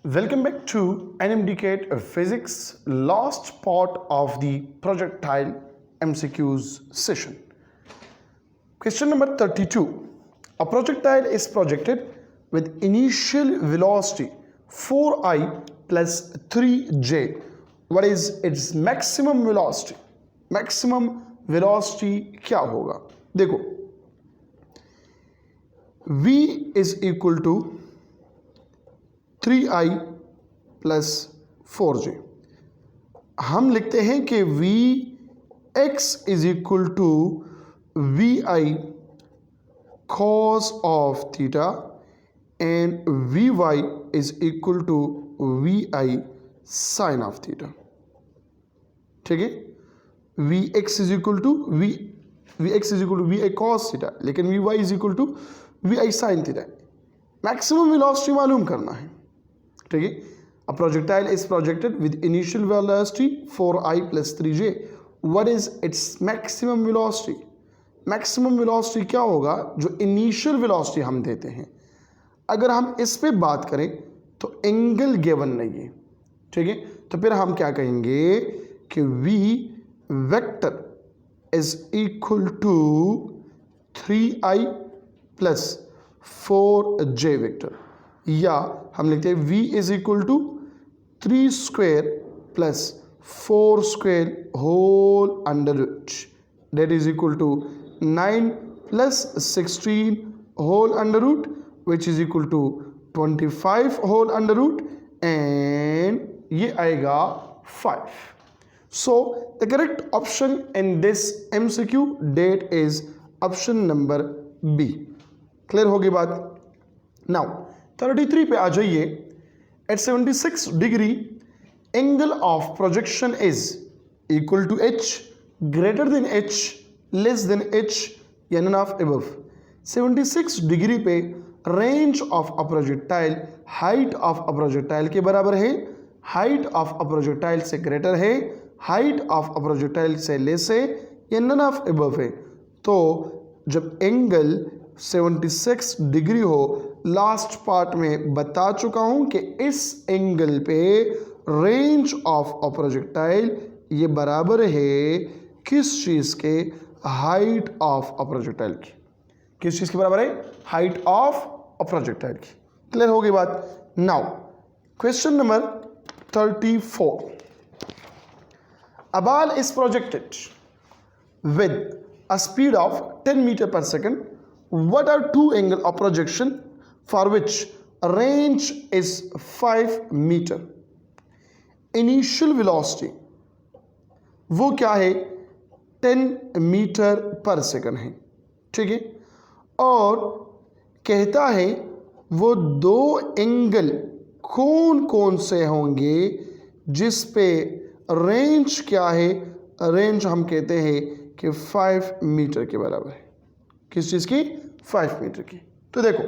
Welcome back to NMDCAT Physics, last part of the projectile MCQs session. Question number 32. A projectile is projected with initial velocity 4i plus 3j. What is its maximum velocity? Maximum velocity क्या होगा? देखो, v is equal to 3i plus 4j. हम लिखते हैं कि V X is equal to V I cos of theta and V Y is equal to V I sine of theta. ठीक है, V X is equal to V X is equal to V I cos theta, लेकिन V Y is equal to V I sine theta. Maximum velocity मालूम करना है. ठीक है, a projectile is projected with initial velocity 4i plus 3j. what is its maximum velocity? maximum velocity क्या होगा जो initial velocity हम देते हैं. अगर हम इस पे बात करें तो एंगल गिवन नहीं है. ठीक है, तो फिर हम क्या कहेंगे कि v vector is equal to 3i plus 4j vector, या हम लिखते हैं v is equal to 3 square plus 4 square whole under root, that is equal to 9 plus 16 whole under root which is equal to 25 whole under root, and ये आएगा 5. So the correct option in this MCQ that is option number B. Clear होगी बात? Now 33 पे आ जाइए. Eight 76 degree angle of projection is equal to h, greater than h, less than h या none of above. 76 degree पे range of a projectile height of a projectile के बराबर है, हाइट ऑफ अ प्रोजेक्टाइल से greater है, height of a projectile से less है या नन ऑफ अबव है. तो जब एंगल 76 डिग्री हो, लास्ट पार्ट में बता चुका हूं कि इस एंगल पे रेंज ऑफ अ प्रोजेक्टाइल ये बराबर है किस चीज के? हाइट ऑफ अ प्रोजेक्टाइल की. किस चीज के बराबर है? हाइट ऑफ अ प्रोजेक्टाइल की. क्लियर हो गई बात? Now question number 34. A ball is projected with a speed of 10 meter per second. What are two angles of projection for which range is 5 meter? Initial velocity वो क्या है? 10 metre per second है. ठीक है, और कहता है वो दो एंगल कौन कौन से होंगे जिस पे रेंज क्या है? रेंज हम कहते हैं कि 5 मीटर के बराबर है. किस चीज़ की? 5 मीटर की. तो देखो,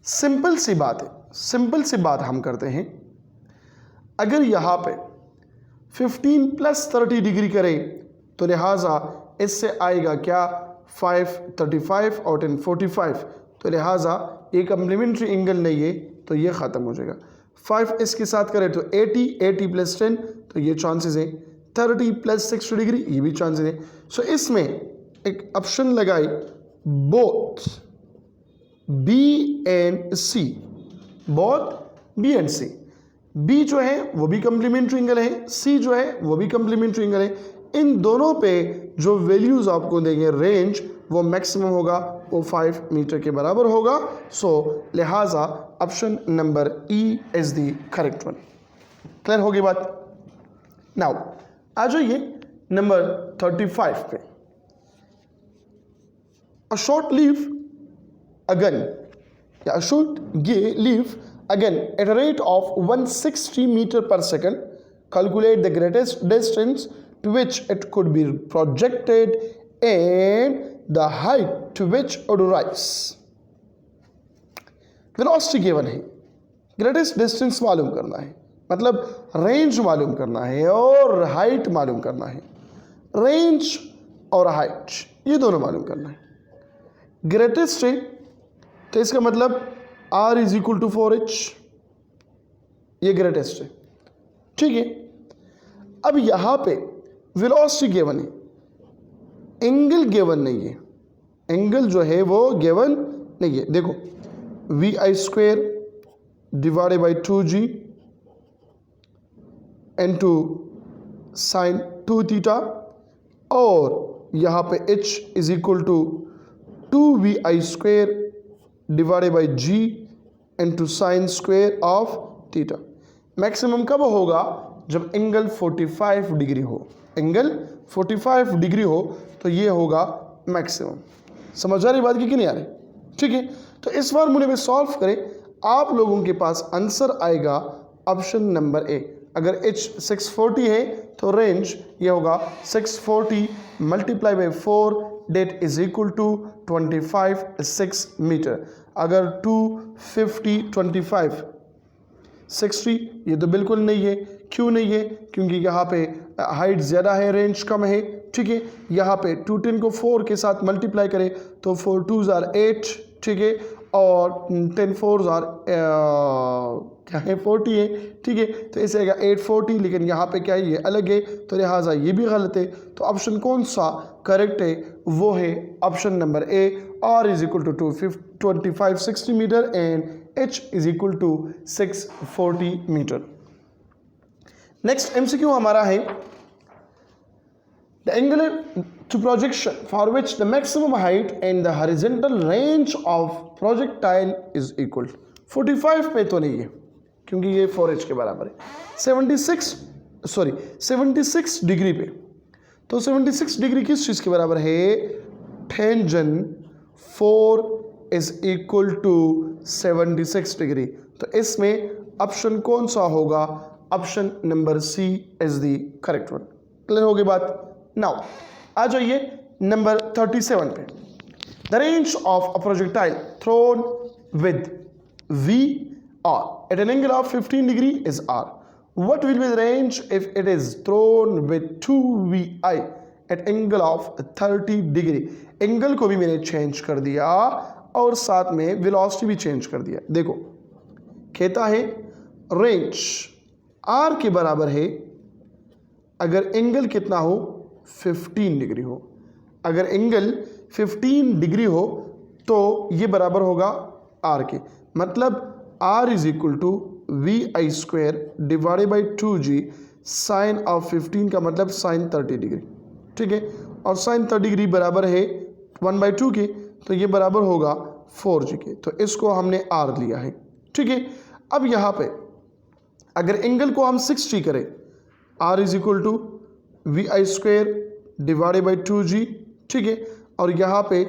सिंपल सी बात है, सिंपल सी बात हम करते हैं. अगर यहाँ पे 15 प्लस 30 डिग्री करें तो लिहाजा इससे आएगा क्या? 5 35 और 10 45. तो लिहाजा ये कम्प्लीमेंट्री एंगल नहीं है, तो ये ख़त्म हो जाएगा. 5 इसके साथ करें तो 80 प्लस 10, तो ये चांसेस है. 30 प्लस 60 डिग्री, ये भी चांसेस है. सो इसमें एक ऑप्शन लगाई, both B and C, both B and C. B जो है वो भी कम्प्लीमेंट्री एंगल है, सी जो है वो भी कम्प्लीमेंट्री एंगल है. इन दोनों पे जो वैल्यूज आपको देंगे रेंज, वो मैक्सिमम होगा, वो 5 मीटर के बराबर होगा. सो लिहाजा option number E is the correct one. Clear होगी बात? नाउ आ जाइए नंबर 35 पे. A short leaf again, yeah, a short leaf again at a rate of 160 meter per second. Calculate the greatest distance to which it could be projected and the height to which it would rise. Velocity given है, greatest distance मालूम करना है, मतलब range मालूम करना है और height मालूम करना है. रेंज और हाइट ये दोनों मालूम करना है. ग्रेटेस्ट है तो इसका मतलब r is equal to 4h, ये ग्रेटेस्ट है, ठीक है। अब यहाँ पे वेलोसिटी गिवन है, एंगल गिवन नहीं है, एंगल जो है वो गिवन नहीं है। देखो v I square divided by 2g into sine 2 theta, और यहाँ पे h is equal to 2vi square divided by g into sine square of theta. Maximum कब होगा? जब एंगल 45 डिग्री हो, एंगल 45 डिग्री हो तो ये होगा मैक्सिमम। समझ आ रही बात की नहीं आ रही? ठीक है, तो इस फार्मूले में सॉल्व करें, आप लोगों के पास आंसर आएगा ऑप्शन नंबर ए। अगर h 640 है तो रेंज ये होगा 640 multiply by 4 that is equal to 25 6 metre. अगर 250 25 60 ये तो बिल्कुल नहीं है। क्यों नहीं है? क्योंकि यहाँ पे हाइट ज़्यादा है, रेंज कम है, ठीक है। यहाँ पे 210 को 4 के साथ मल्टीप्लाई करें तो 4 2s are 8, ठीक है, और 10 4s are क्या है 40 है, ठीक है। तो इसे आएगा 840, लेकिन यहाँ पे क्या है ये अलग है, तो लिहाजा ये भी गलत है। तो ऑप्शन कौन सा करेक्ट है? वो है option number A, r is equal to 25 60 metre and h is equal to 640 metre. Next MCQ हमारा है the angular to projection for which the maximum height and the horizontal range of projectile is equal। 45 पे तो नहीं है क्योंकि ये 4h के बराबर है। 76 डिग्री पे, तो 76 डिग्री किस चीज़ के बराबर है? Tangent 4 is equal to 76 degree. तो इसमें ऑप्शन कौन सा होगा? Option number C is the correct one. Clear होगी बात? नाउ आ जाइए नंबर 37 पे। The range of a projectile thrown with v r at an angle of 15 degree is r. What will be the range if it is thrown with 2vi at angle of 30 degree. Angle को भी मैंने change कर दिया और साथ में velocity भी change कर दिया। देखो कहता है रेंज आर के बराबर है अगर एंगल कितना हो? 15 डिग्री हो। अगर एंगल 15 डिग्री हो तो ये बराबर होगा आर के, मतलब R is equal to V I square divided by 2g sine of 15 का मतलब साइन 30 डिग्री, ठीक है। और साइन 30 डिग्री बराबर है 1/2 के, तो ये बराबर होगा 4g के। तो इसको हमने आर लिया है, ठीक है। अब यहाँ पे अगर एंगल को हम 60 करें, R is equal to V I square divided by 2g, ठीक है। और यहाँ पे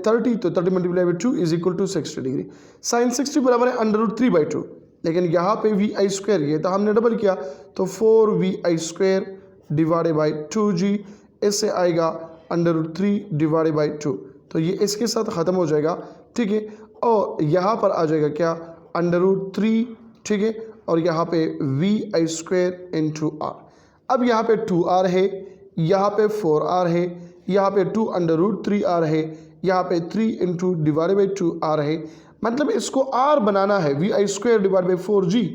30, तो 30 multiply by 2 is equal to 60 degree. Sine 60 बराबर है √3/2, लेकिन यहाँ पे वी आई स्क्वेयर ये तो हमने डबल किया, तो 4vi square divided by 2g, इससे आएगा √3 डिवाइडेड बाई 2, तो ये इसके साथ ख़त्म हो जाएगा, ठीक है। और यहाँ पर आ जाएगा क्या? √3, ठीक है, और यहाँ पे वी आई स्क्वेयर इंटू आर। अब यहाँ पे 2r है, यहाँ पे 4r है, यहाँ पे 2 √3r है, यहाँ पे 3 इंटू डिवाइडेड बाई 2r है। मतलब इसको r बनाना है, V I square divide by 4g,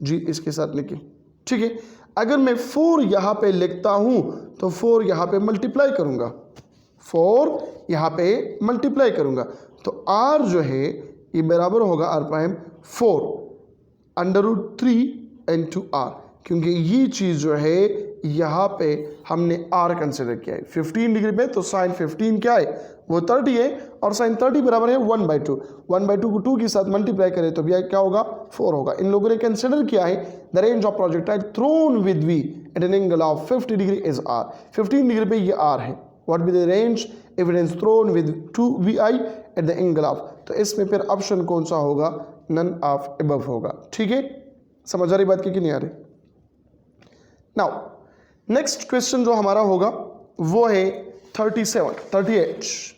जी इसके साथ लिखे, ठीक है। अगर मैं 4 यहाँ पे लिखता हूँ तो 4 यहाँ पे मल्टीप्लाई करूँगा, 4 यहाँ पे मल्टीप्लाई करूँगा, तो r जो है ये बराबर होगा r प्राइम 4 √3 इंटू आर, क्योंकि ये चीज़ जो है यहाँ पे हमने r कंसिडर किया है 15 डिग्री पे, तो साइन 15 क्या है? वो 30 है, और साइन 30 बराबर है 1/2। 1/2 को 2 के साथ मल्टीप्लाई करें तो भी क्या होगा? 4 होगा। इन लोगों ने कंसिडर किया है the range of projectile thrown with V at an angle of 50 degree is r। 15 degree पे ये r है। What be the range if it is thrown with 2vi at the angle of, तो इसमें फिर option कौन सा होगा? None of above होगा, ठीक है। समझ आ रही बात की नहीं आ रही? नाउ नेक्स्ट क्वेश्चन जो हमारा होगा वो है 38।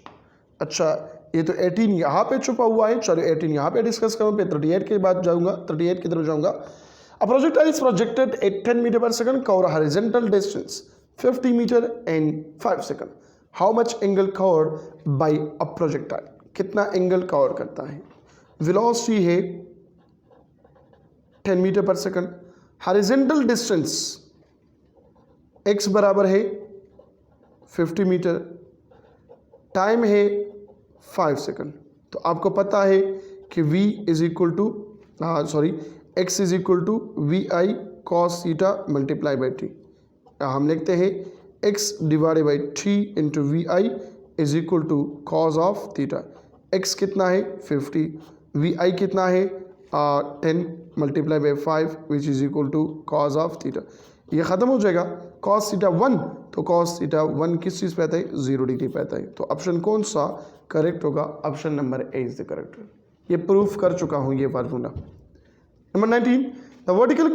अच्छा ये तो 18 यहाँ पे छुपा हुआ है, चलो 18 यहाँ पे डिस्कस करूँ, फिर 38 के बाद जाऊँगा, 38 की तरफ जाऊँगा। A projectile is projected at 10 metre per second cover horizontal distance 50 metre in 5 second. How much angle covered by a projectile? कितना एंगल कवर करता है? वेलोसिटी है 10 metre per second. Horizontal distance x बराबर है 50 मीटर, टाइम है 5 second. तो आपको पता है कि v is equal to x is equal to V I cos theta multiply by T. हम लिखते हैं x divided by T into V I is equal to cos of theta. x कितना है 50, वी आई कितना है 10 multiply by 5 which is equal to cos of theta. ये ख़त्म हो जाएगा, कॉस थीटा 1, तो कॉस थीटा 1 किस चीज़ पे आता है 0 डिग्री पे आता है। तो ऑप्शन कौन सा करेक्ट होगा? Option number A is the correct. ये प्रूफ कर चुका हूँ ये formula. Number 19, the vertical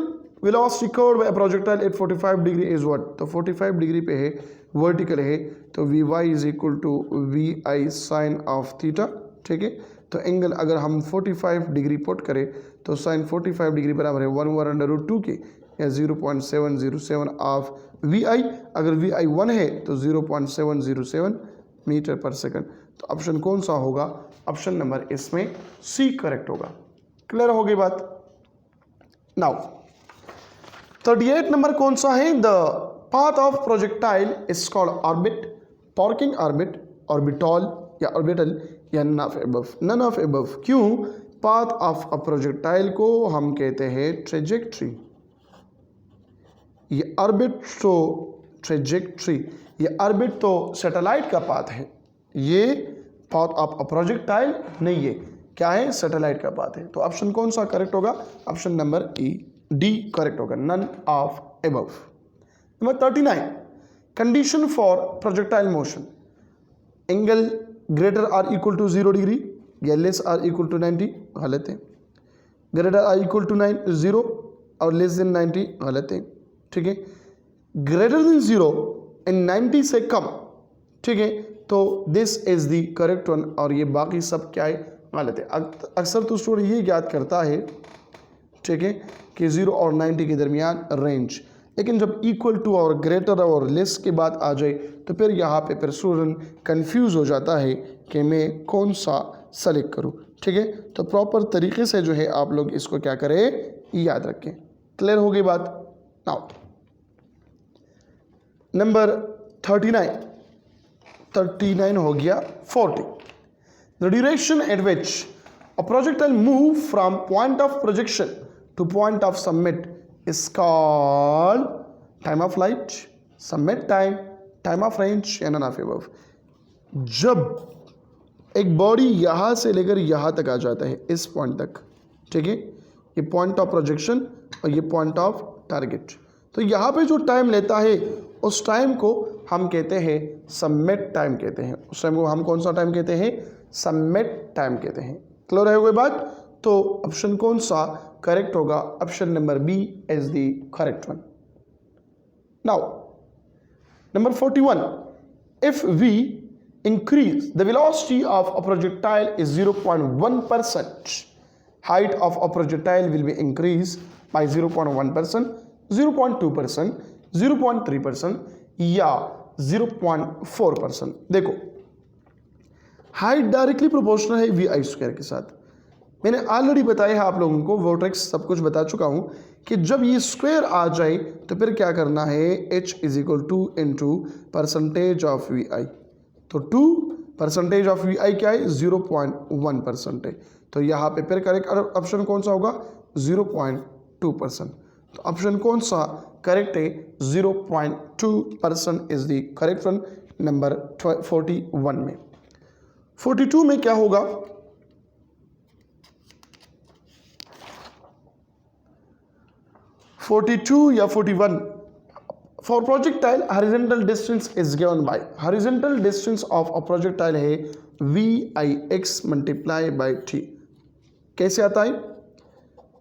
velocity curve by projectile at 45 degree is what? तो 45 डिग्री पे है, वर्टिकल है, तो V Y is equal to V I sine of theta. ठीक है, तो एंगल अगर हम 45 डिग्री पुट करें तो साइन 45 डिग्री बराबर है 1/√2 के या 0.707 ऑफ वी आई। अगर वी आई 1 है तो 0.707 मीटर पर सेकंड। तो ऑप्शन कौन सा होगा? ऑप्शन नंबर इसमें सी करेक्ट होगा। क्लियर हो गई बात? नाउ 38 नंबर कौन सा है? The path of projectile is called orbit, parking orbit, orbital या ऑर्बिटल या none of above. None of above क्यों? पाथ ऑफ अ प्रोजेक्टाइल को हम कहते हैं ट्रेजेक्ट्री। ये ऑर्बिट तो ट्रेजेक्ट्री, ये ऑर्बिट तो सैटेलाइट का पाथ है, ये पाथ ऑफ अ प्रोजेक्टाइल नहीं है। क्या है? सैटेलाइट का पाथ है। तो ऑप्शन कौन सा करेक्ट होगा? Option number E D correct होगा, none of above. Number 39, condition for projectile motion, angle greater or equal to 0 degree या लेस आर इक्वल टू 90, गलत है। ग्रेटर आर इक्वल टू 0 और लेस देन 90, गलत है। ठीक है, ग्रेटर देन 0 एंड 90 से कम, ठीक है, तो this is the correct one. और ये बाकी सब क्या है? गलत है। अक्सर तो स्टूडेंट ये याद करता है, ठीक है, कि 0 और 90 के दरमियान रेंज, लेकिन जब इक्वल टू और ग्रेटर और लेस की बात आ जाए तो फिर यहाँ पे फिर स्टूडेंट कंफ्यूज हो जाता है कि मैं कौन सा सेलेक्ट करूँ। ठीक है, तो प्रॉपर तरीके से जो है आप लोग इसको क्या करें, याद रखें। क्लियर हो गई बात? नाउ नंबर 39 हो गया 40। The duration eight which a projectile move from point of projection two point of submit is called time of flight, submit time, time of range या none of above। जब एक body यहाँ से लेकर यहाँ तक आ जाता है, इस पॉइंट तक, ठीक है, ये पॉइंट ऑफ प्रोजेक्शन और ये पॉइंट ऑफ टारगेट, तो यहाँ पे जो टाइम लेता है उस टाइम को हम कहते हैं सबमिट टाइम कहते हैं। उस टाइम को हम कौन सा टाइम कहते हैं? सबमिट टाइम कहते हैं। क्लियर है कोई बात? तो ऑप्शन कौन सा करेक्ट होगा? Option number B is the correct one. Now number 41, if we increase the velocity of a projectile is 0.1%, height of a projectile will be increased by 0.1%, 0.2%, 0.3% या 0.4%। देखो, हाइट डायरेक्टली प्रोपोर्शनल है V आई square के साथ। मैंने already बताया है आप लोगों को, वर्टेक्स सब कुछ बता चुका हूं कि जब ये स्क्वायर आ जाए तो फिर क्या करना है? h is equal to into percentage of V I. तो 2% ऑफ वी आई क्या है? 0.1% है। तो यहाँ पे फिर करेक्ट ऑप्शन कौन सा होगा? 0.2%। तो ऑप्शन कौन सा करेक्ट है? 0.2% is the correct one number 41 में। 42 में क्या होगा? 42 या 41, for projectile horizontal distance is given by, horizontal distance of a projectile है vix multiply by t। कैसे आता है?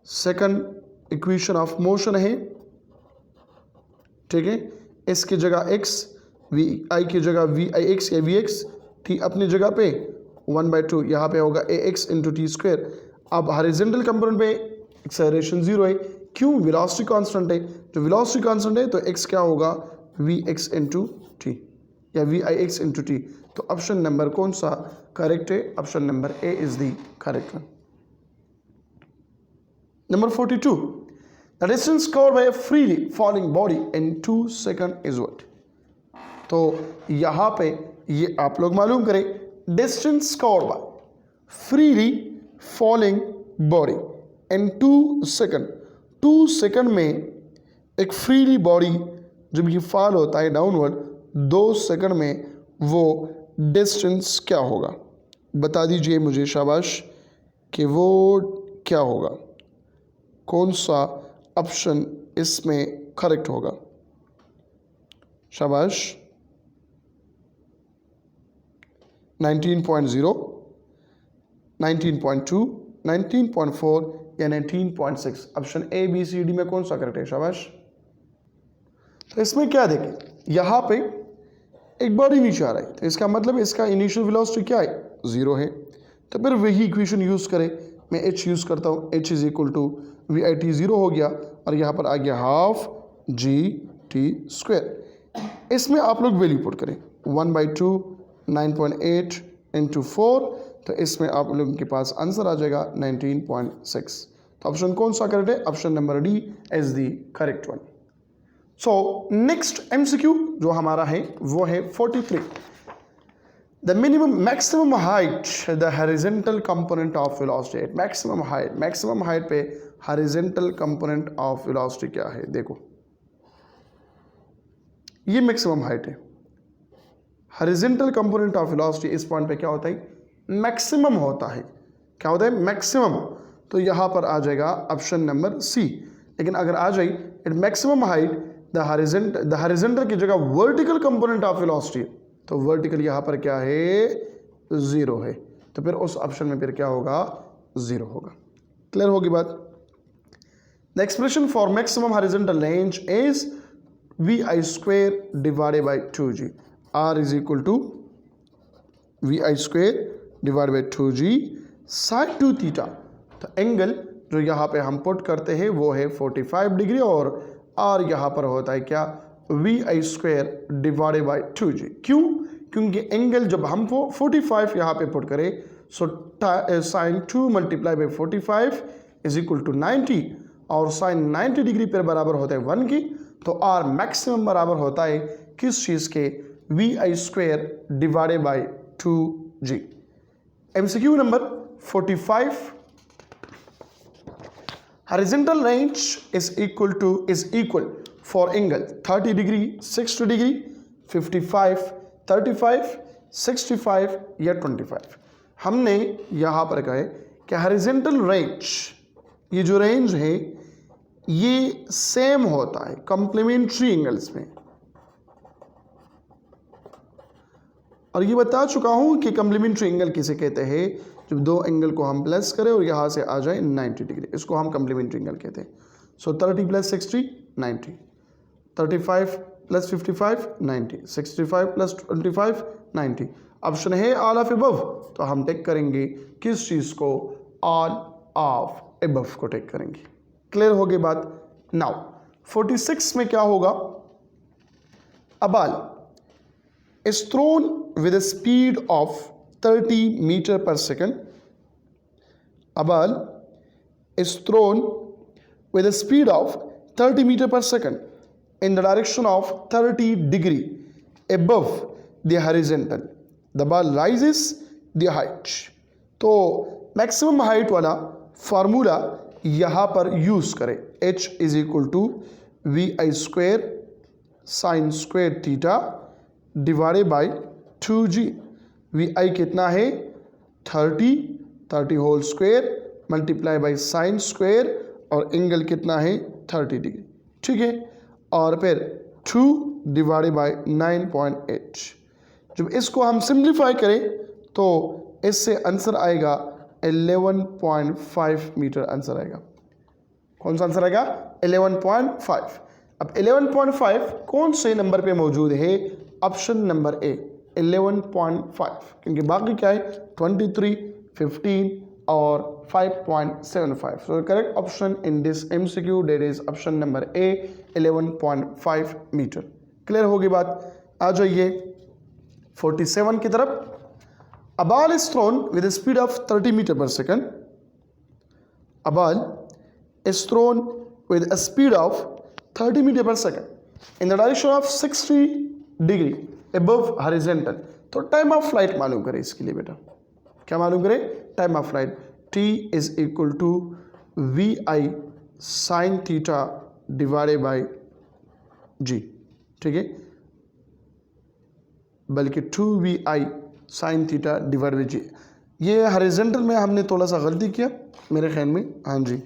सेकंड इक्वेशन ऑफ मोशन है, ठीक है, s की जगह x, vi की जगह vix या vx, t अपनी जगह पे 1/2, यहाँ पे होगा ax इंटू टी स्क्वायर। अब हॉरिजॉन्टल कंपोनेंट पे एक्सेलरेशन 0 है, क्यों? वेलोसिटी कांस्टेंट है, तो वेलोसिटी कांस्टेंट है तो x क्या होगा? vx इंटू टी या vix इंटू टी। तो ऑप्शन नंबर कौन सा करेक्ट है? Option number A is the correct one. Number 42. The distance covered by a freely falling body in 2 seconds is what? तो यहाँ पे ये आप लोग मालूम करें, distance covered by freely falling body in 2 second. 2 second में एक फ्रीली बॉडी जब ये फॉल होता है डाउनवर्ड, 2 सेकंड में वो डिस्टेंस क्या होगा? बता दीजिए मुझे शाबाश कि वो क्या होगा, कौन सा ऑप्शन इसमें करेक्ट होगा? शाबाश। 19.0, 19.2, 19.4 या 19.6? Option A B C D में कौन सा करेक्ट है? शाबाश। तो इसमें क्या देखें, यहाँ पे एक बॉडी नीचे आ रहा है, तो इसका मतलब इसका इनिशियल वेलोसिटी क्या है? 0 है। तो फिर वही इक्वेशन यूज़ करें, मैं h यूज़ करता हूँ, h is equal to V I T 0 हो गया और यहाँ पर आ गया हाफ जी टी स्क्वायर। इसमें आप लोग वैल्यू पुट करें 1/2 9.8 इंटू 4, तो इसमें आप लोगों के पास आंसर आ जाएगा 19.6। तो ऑप्शन कौन सा करेक्ट है? Option number D is the correct one. So next MCQ जो हमारा है वो है 43। The maximum height the horizontal component of velocity. Maximum height पे हॉरिजॉन्टल कंपोनेंट ऑफ वेलोसिटी क्या है? देखो ये मैक्सिमम हाइट है, हॉरिजॉन्टल कंपोनेंट ऑफ वेलोसिटी इस पॉइंट पे क्या होता है? मैक्सिमम होता है। क्या होता है? मैक्सिमम। तो यहाँ पर आ जाएगा ऑप्शन नंबर सी। लेकिन अगर आ जाए it maximum height the horizontal की जगह वर्टिकल कंपोनेंट ऑफ वेलोसिटी, तो वर्टिकल यहाँ पर क्या है? 0 है। तो फिर उस ऑप्शन में फिर क्या होगा? 0 होगा। क्लियर होगी बात? The expression for maximum horizontal range is V I square divided by 2g। R is equal to V I square divide by 2g sine 2 theta. तो एंगल जो यहाँ पे हम पुट करते हैं वो है 45 डिग्री और आर यहाँ पर होता है क्या? V I square divided by 2g। क्यों? क्योंकि एंगल जब हम 45 यहाँ पे पुट करें, so sine 2 multiply by 45 is equal to 90 और साइन 90 डिग्री पर बराबर होता है 1 की। तो आर मैक्सिमम बराबर होता है किस चीज़ के? V I square divided by 2g। MCQ number 45। Horizontal range is equal for angle 30 degree 60 degree 55 35 65 या 25। हमने यहाँ पर कहा है कि हॉरिजॉन्टल रेंज, ये जो रेंज है ये सेम होता है कॉम्प्लीमेंट्री एंगल्स में, और ये बता चुका हूँ कि कॉम्प्लीमेंट्री एंगल किसे कहते हैं? जब दो एंगल को हम प्लस करें और यहाँ से आ जाए 90 डिग्री, इसको हम कॉम्प्लीमेंट्री एंगल कहते हैं। सो 30 + 60 90, 35 + 55 90, 65 + 25 90। ऑप्शन है ऑल ऑफ अबव, तो हम टेक करेंगे किस चीज़ को? ऑल ऑफ अबव को टेक करेंगे। क्लियर हो गई बात? नाउ 46 में क्या होगा? A ball is thrown with a speed of 30 meters per second. A ball is thrown with a speed of 30 meters per second in the direction of 30 degree above the horizontal. The ball rises the height. तो maximum height वाला formula यहाँ पर use करें। h is equal to V I square sine square theta divided by 2g। V I कितना है? 30 whole square multiply by sine square और angle कितना है? 30 डिग्री। ठीक है, और फिर 2 डिवाइडेड बाई 9.8। जब इसको हम सिंप्लीफाई करें तो इससे आंसर आएगा 11.5 मीटर आंसर आएगा। कौन सा आंसर आएगा? 11.5। अब 11.5 कौन से नंबर पे मौजूद है? ऑप्शन नंबर ए 11.5, क्योंकि बाकी क्या है? 23, 15 और 5.75। So correct option in this MCQ that is option number A 11.5 metre. Clear होगी बात? आ जाइए 47 की तरफ। A ball is thrown with a speed of 30 meters per second. A ball is thrown with a speed of 30 meter per second in the direction of 60 degree above horizontal. तो time of flight मालूम करें इसके लिए बेटा, क्या मालूम करें? Time of flight t is equal to V I sine theta divided by G, ठीक है, बल्कि 2vi sine theta divide by G. ये हॉरिजॉन्टल में हमने थोड़ा सा गलती किया मेरे ख्याल में, हाँ जी,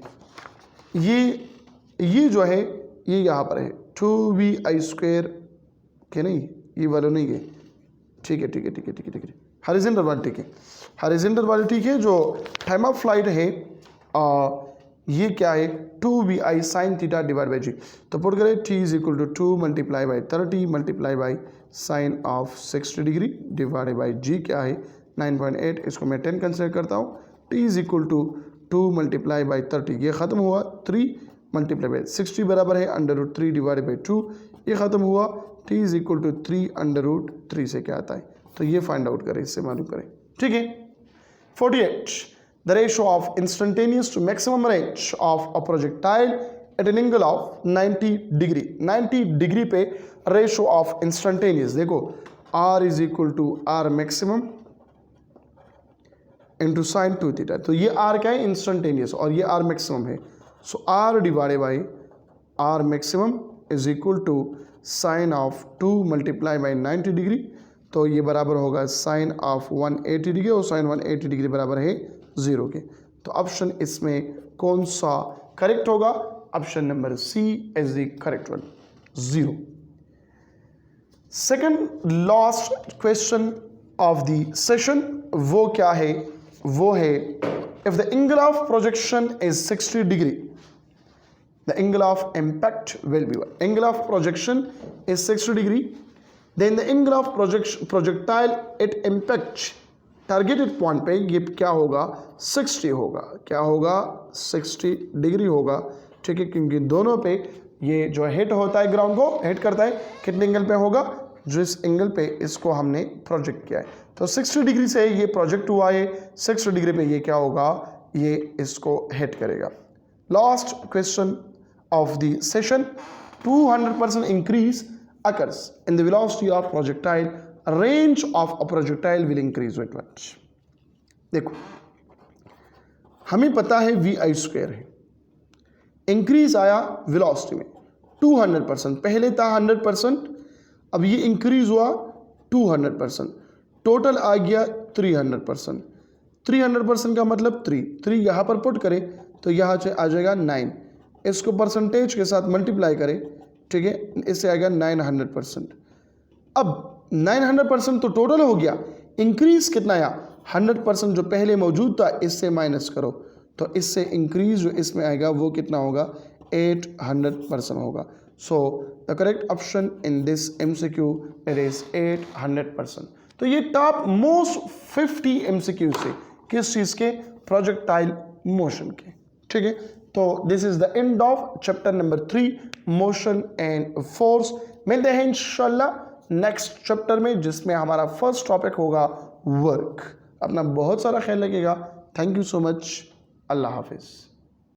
ये जो है ये यहाँ पर है 2vi स्क्वायर के, नहीं ये वाला नहीं है, ठीक है ठीक है ठीक है ठीक है ठीक है, हॉरिजॉन्टल वाला ठीक है, हॉरिजॉन्टल वाला ठीक है। जो टाइम ऑफ फ्लाइट है ये क्या है 2vi sine theta divide by G. तो पुट करें t is equal to 2 multiply by 30 multiply by sine of 60 degree divided by G क्या है 9.8, इसको मैं 10 कंसिडर करता हूँ। t is equal to 2 multiply by 30, ये ख़त्म हुआ, 3 मल्टीप्लाई बाई 60 बराबर है √3 डिवाइडेड बाई 2, ये ख़त्म हुआ, t इज इक्वल टू 3 √3 से क्या आता है, तो ये फाइंड आउट करें, इससे मालूम करें, ठीक है। 48 the ratio of instantaneous to maximum range of a projectile at an angle of 90 degree, 90 degree पे रेशो ऑफ इंस्टेंटेनियस, देखो r is equal to r maximum into sine 2 theta, तो ये r क्या है इंस्टेंटेनियस और ये r मैक्सिमम है, so r divided by r maximum is equal to sine of 2 multiply by 90 degree, तो ये बराबर होगा साइन ऑफ 180 डिग्री और साइन 180 डिग्री बराबर है 0 के। तो ऑप्शन इसमें कौन सा करेक्ट होगा? Option number C is the correct one, 0। Second last question of the session वो क्या है? वो है if the angle of projection is 60 degree, the angle of impact will be, angle of projection is 60 degree, then the angle of projectile at impact targeted point पे ये क्या होगा 60 होगा, क्या होगा 60 डिग्री होगा, ठीक है, क्योंकि दोनों पे ये जो हिट होता है ग्राउंड को हिट करता है, कितने एंगल पे होगा? जिस एंगल पे इसको हमने प्रोजेक्ट किया है, तो 60 डिग्री से ये प्रोजेक्ट हुआ है, 60 डिग्री पे ये क्या होगा, ये इसको हिट करेगा। Last question of the session, 200% increase occurs in the velocity of projectile, range of a projectile will increase with much। देखो हमें पता है वी आई स्क्वायर है, इंक्रीज आया वेलोसिटी में 200%, पहले था 100%, अब ये इंक्रीज हुआ 200%, टोटल आ गया 300%। 300% का मतलब 3 यहाँ पर पुट करें तो यहाँ से आ जाएगा 9, इसको परसेंटेज के साथ मल्टीप्लाई करें, ठीक है, इससे आएगा 900%। अब 900% तो टोटल हो गया, इंक्रीज कितना आया 100%, जो पहले मौजूद था इससे माइनस करो, तो इससे इंक्रीज जो इसमें आएगा वो कितना होगा 800% होगा। सो the correct option in this MCQ it is 800%। तो ये टॉप मोस्ट 50 MCQ से किस चीज़ के? प्रोजेक्टाइल मोशन के, ठीक है। तो this is the end of chapter number 3 motion and force. मिलते हैं इंशाल्लाह नेक्स्ट चैप्टर में जिसमें हमारा फर्स्ट टॉपिक होगा वर्क। अपना बहुत सारा ख्याल रखिएगा। Thank you so much. अल्लाह हाफिज़।